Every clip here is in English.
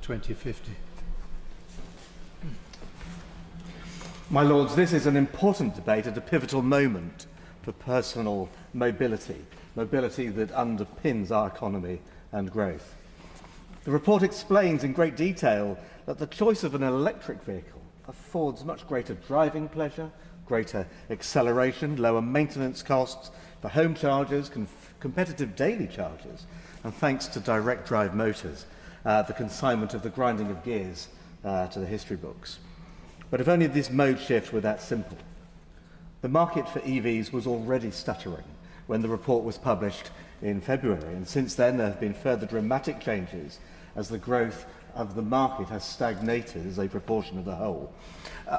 2050. My Lords, this is an important debate at a pivotal moment for personal mobility, mobility that underpins our economy and growth. The report explains in great detail that the choice of an electric vehicle affords much greater driving pleasure, greater acceleration, lower maintenance costs for home chargers, competitive daily charges, and thanks to direct drive motors, the consignment of the grinding of gears to the history books. But if only this mode shift were that simple. The market for EVs was already stuttering when the report was published in February, and since then there have been further dramatic changes as the growth of the market has stagnated as a proportion of the whole.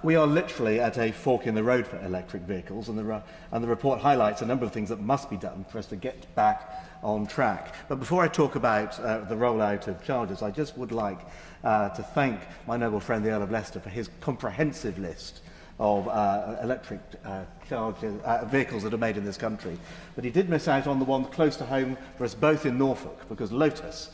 We are literally at a fork in the road for electric vehicles, and the report highlights a number of things that must be done for us to get back on track. But before I talk about the rollout of chargers, I just would like to thank my noble friend the Earl of Leicester for his comprehensive list of electric vehicles that are made in this country. But he did miss out on the one close to home for us both in Norfolk, because Lotus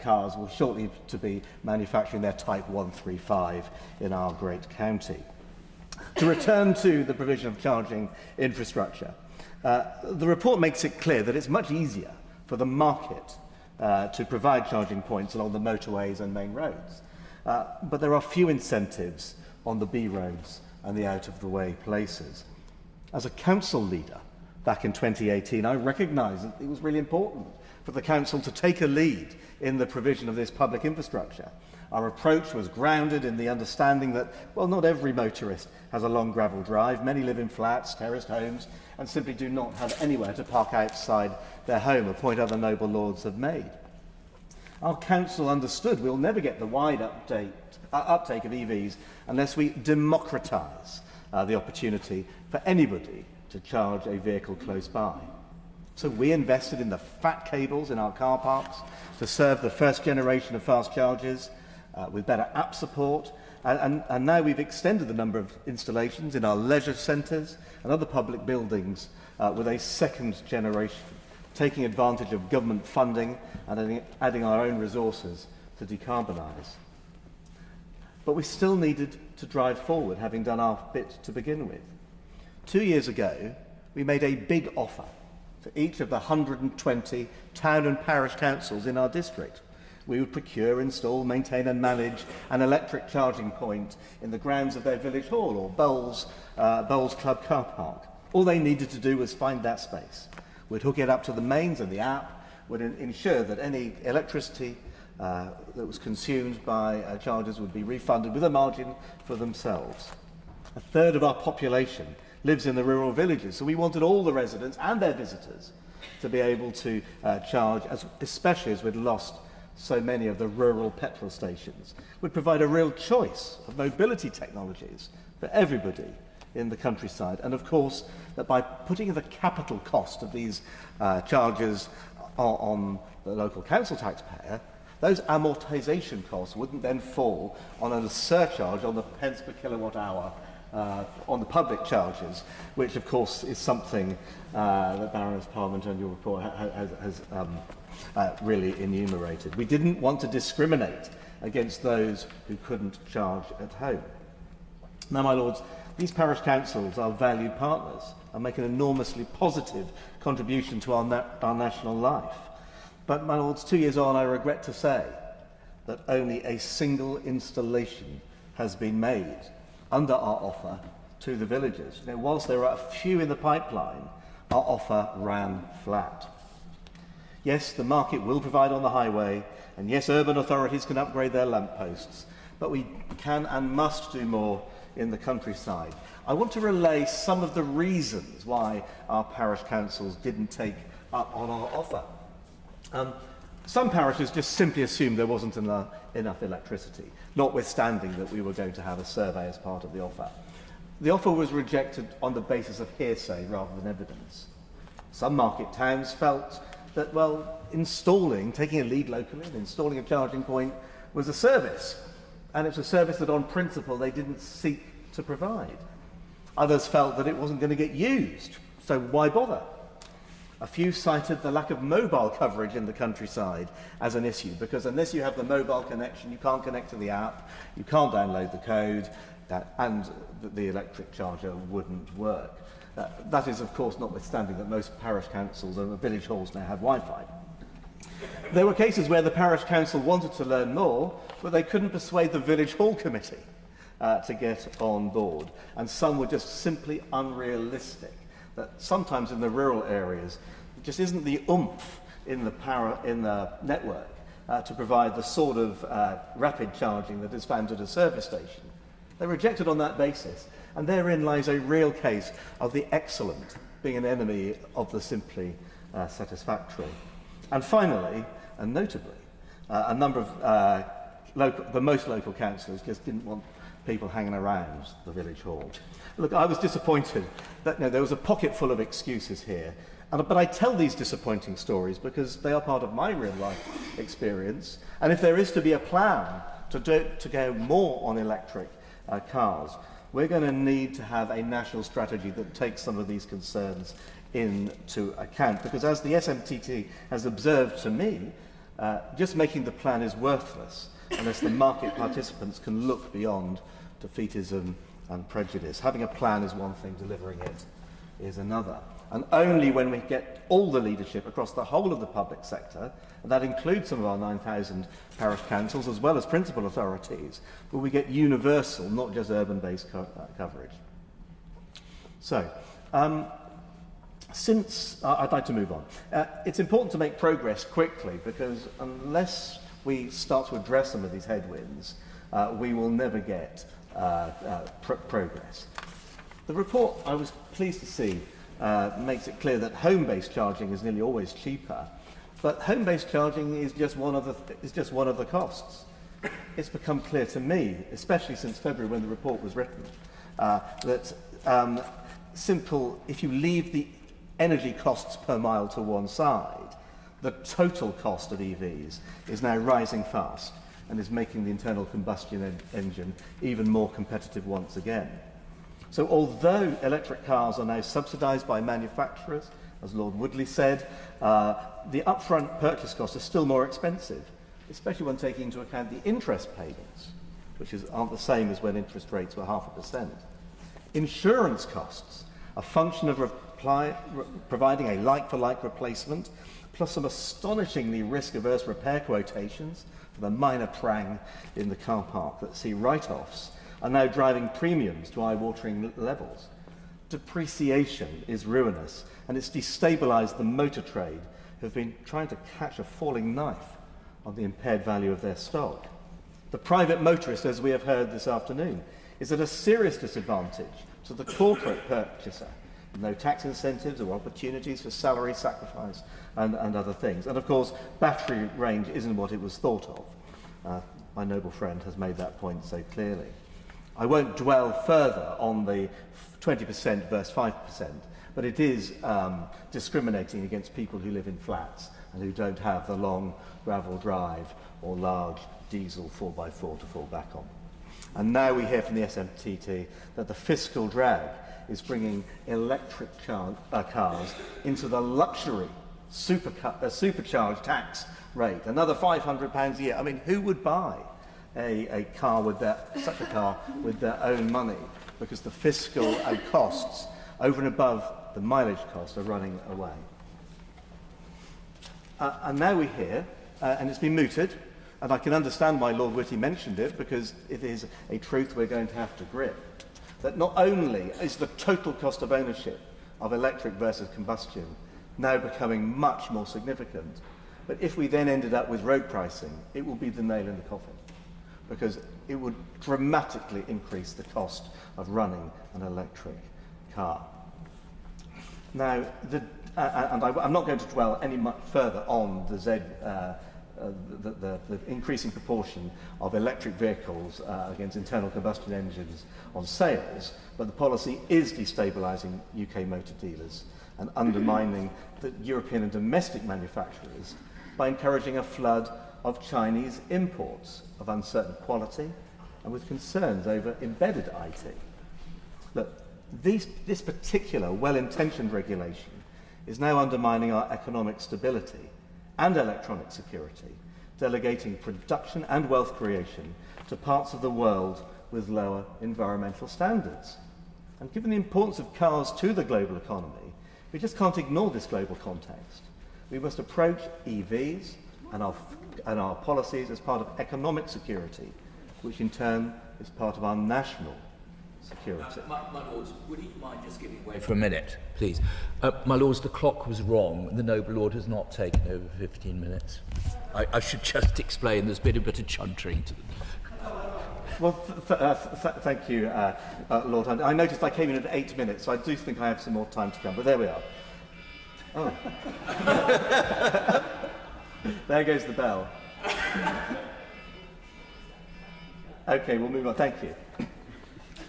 cars will shortly to be manufacturing their Type 135 in our great county. To return to the provision of charging infrastructure, the report makes it clear that it's much easier for the market to provide charging points along the motorways and main roads. But there are few incentives on the B roads and the out-of-the-way places. As a council leader back in 2018, I recognised that it was really important for the council to take a lead in the provision of this public infrastructure. Our approach was grounded in the understanding that, well, not every motorist has a long gravel drive. Many live in flats, terraced homes, and simply do not have anywhere to park outside their home, a point other noble lords have made. Our council understood we'll never get the wide uptake of EVs unless we democratise the opportunity for anybody to charge a vehicle close by. So we invested in the fat cables in our car parks to serve the first generation of fast chargers with better app support, and now we've extended the number of installations in our leisure centres and other public buildings with a second generation, taking advantage of government funding and adding our own resources to decarbonise. But we still needed to drive forward, having done our bit to begin with. 2 years ago, we made a big offer to each of the 120 town and parish councils in our district. We would procure, install, maintain and manage an electric charging point in the grounds of their village hall or Bowles Club car park. All they needed to do was find that space. We'd hook it up to the mains, and the app would ensure that any electricity that was consumed by chargers would be refunded with a margin for themselves. A third of our population lives in the rural villages, so we wanted all the residents and their visitors to be able to charge, especially as we'd lost so many of the rural petrol stations. We'd provide a real choice of mobility technologies for everybody in the countryside, and of course that by putting the capital cost of these charges on the local council taxpayer, those amortisation costs wouldn't then fall on a surcharge on the pence per kilowatt hour on the public charges, which of course is something that Baroness Parliament and your report has really enumerated. We didn't want to discriminate against those who couldn't charge at home. Now, my lords, these parish councils are valued partners and make an enormously positive contribution to our national life. But, my lords, 2 years on, I regret to say that only a single installation has been made under our offer to the villagers. Now, whilst there are a few in the pipeline, our offer ran flat. Yes, the market will provide on the highway, and yes, urban authorities can upgrade their lampposts, but we can and must do more in the countryside. I want to relay some of the reasons why our parish councils didn't take up on our offer. Some parishes just simply assumed there wasn't enough electricity, notwithstanding that we were going to have a survey as part of the offer. The offer was rejected on the basis of hearsay rather than evidence. Some market towns felt that, well, taking a lead locally and installing a charging point was a service, and it's a service that on principle they didn't seek to provide. Others felt that it wasn't going to get used, so why bother? A few cited the lack of mobile coverage in the countryside as an issue, because unless you have the mobile connection, you can't connect to the app, you can't download the code, and the electric charger wouldn't work. That is, of course, notwithstanding that most parish councils and village halls now have Wi-Fi. There were cases where the parish council wanted to learn more, but they couldn't persuade the village hall committee to get on board, and some were just simply unrealistic. That sometimes in the rural areas, there just isn't the oomph in the network to provide the sort of rapid charging that is found at a service station. They rejected on that basis, and therein lies a real case of the excellent being an enemy of the simply satisfactory. And finally, and notably, a number of the most local councillors just didn't want people hanging around the village hall. Look, I was disappointed that there was a pocket full of excuses here, but I tell these disappointing stories because they are part of my real life experience, and if there is to be a plan to go more on electric cars, we're going to need to have a national strategy that takes some of these concerns into account, because as the SMTT has observed to me, just making the plan is worthless unless the market participants can look beyond defeatism and prejudice. Having a plan is one thing, delivering it is another. And only when we get all the leadership across the whole of the public sector, and that includes some of our 9,000 parish councils as well as principal authorities, will we get universal, not just urban-based coverage. So, I'd like to move on. It's important to make progress quickly, because unless we start to address some of these headwinds, we will never get progress. The report, I was pleased to see, makes it clear that home-based charging is nearly always cheaper, but home-based charging is just one of the costs. It's become clear to me, especially since February when the report was written, that if you leave the energy costs per mile to one side, the total cost of EVs is now rising fast and is making the internal combustion engine even more competitive once again. So although electric cars are now subsidised by manufacturers, as Lord Woodley said, the upfront purchase costs are still more expensive, especially when taking into account the interest payments, which aren't the same as when interest rates were 0.5%. Insurance costs, a function of providing a like-for-like replacement, plus some astonishingly risk-averse repair quotations for the minor prang in the car park that see write-offs, are now driving premiums to eye-watering levels. Depreciation is ruinous, and it's destabilised the motor trade, who have been trying to catch a falling knife on the impaired value of their stock. The private motorist, as we have heard this afternoon, is at a serious disadvantage to the corporate purchaser. No tax incentives or opportunities for salary sacrifice and other things. And of course, battery range isn't what it was thought of. My noble friend has made that point so clearly. I won't dwell further on the 20% versus 5%, but it is discriminating against people who live in flats and who don't have the long gravel drive or large diesel 4x4 to fall back on. And now we hear from the SMTT that the fiscal drag is bringing electric cars into the luxury supercharged tax rate, another £500 a year. I mean, who would buy a car with such a car with their own money? Because the fiscal and costs over and above the mileage cost are running away. And now we hear, and it's been mooted, and I can understand why Lord Whitty mentioned it, because it is a truth we're going to have to grip, that not only is the total cost of ownership of electric versus combustion now becoming much more significant, but if we then ended up with road pricing, it will be the nail in the coffin, because it would dramatically increase the cost of running an electric car. Now, I'm not going to dwell any much further on the increasing proportion of electric vehicles against internal combustion engines on sales, but the policy is destabilising UK motor dealers and undermining the European and domestic manufacturers by encouraging a flood of Chinese imports of uncertain quality and with concerns over embedded IT. Look, this particular well-intentioned regulation is now undermining our economic stability and electronic security, delegating production and wealth creation to parts of the world with lower environmental standards. And given the importance of cars to the global economy, we just can't ignore this global context. We must approach EVs and our policies as part of economic security, which in turn is part of our national security. My Lords, would you mind just giving way for a minute, please? My Lords, the clock was wrong. The Noble Lord has not taken over 15 minutes. I should just explain there's been a bit of chuntering to them. Well, thank you, Lord. I noticed I came in at 8 minutes, so I do think I have some more time to come, but there we are. Oh. There goes the bell. Okay, we'll move on. Thank you.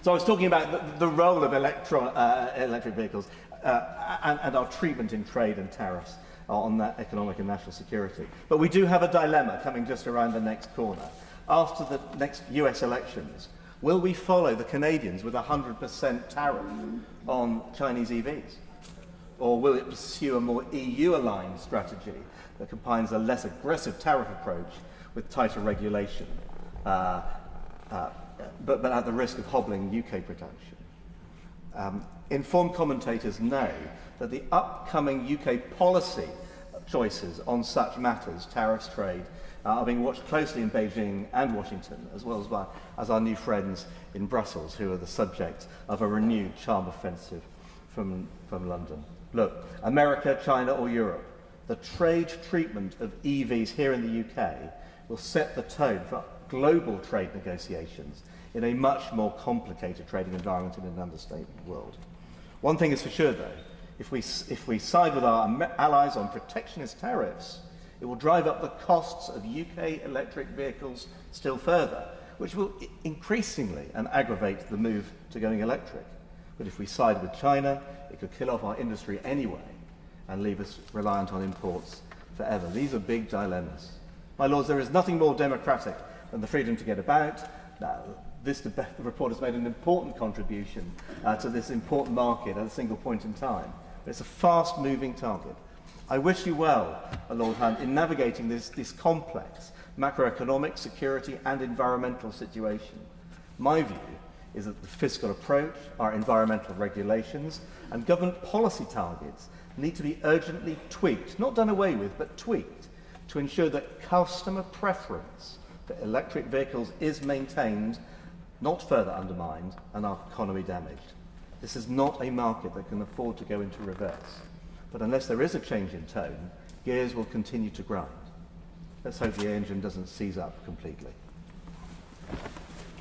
So I was talking about the role of electric vehicles and our treatment in trade and tariffs on that economic and national security. But we do have a dilemma coming just around the next corner. After the next US elections, will we follow the Canadians with a 100% tariff on Chinese EVs? Or will it pursue a more EU-aligned strategy that combines a less aggressive tariff approach with tighter regulation, but at the risk of hobbling UK production? Informed commentators know that the upcoming UK policy choices on such matters, tariffs, trade, are being watched closely in Beijing and Washington, as well as our new friends in Brussels, who are the subject of a renewed charm offensive from London. Look, America, China or Europe, the trade treatment of EVs here in the UK will set the tone for global trade negotiations in a much more complicated trading environment in an understated world. One thing is for sure, though, if we side with our allies on protectionist tariffs, it will drive up the costs of UK electric vehicles still further, which will increasingly aggravate the move to going electric. But if we side with China, it could kill off our industry anyway and leave us reliant on imports forever. These are big dilemmas. My Lords, there is nothing more democratic than the freedom to get about. Now, the report has made an important contribution to this important market at a single point in time. But it's a fast-moving target. I wish you well, Lord Hunt, in navigating this complex macroeconomic, security and environmental situation. My view is that the fiscal approach, our environmental regulations and government policy targets need to be urgently tweaked, not done away with, but tweaked, to ensure that customer preference for electric vehicles is maintained, not further undermined, and our economy damaged. This is not a market that can afford to go into reverse. But unless there is a change in tone, gears will continue to grind. Let's hope the engine doesn't seize up completely.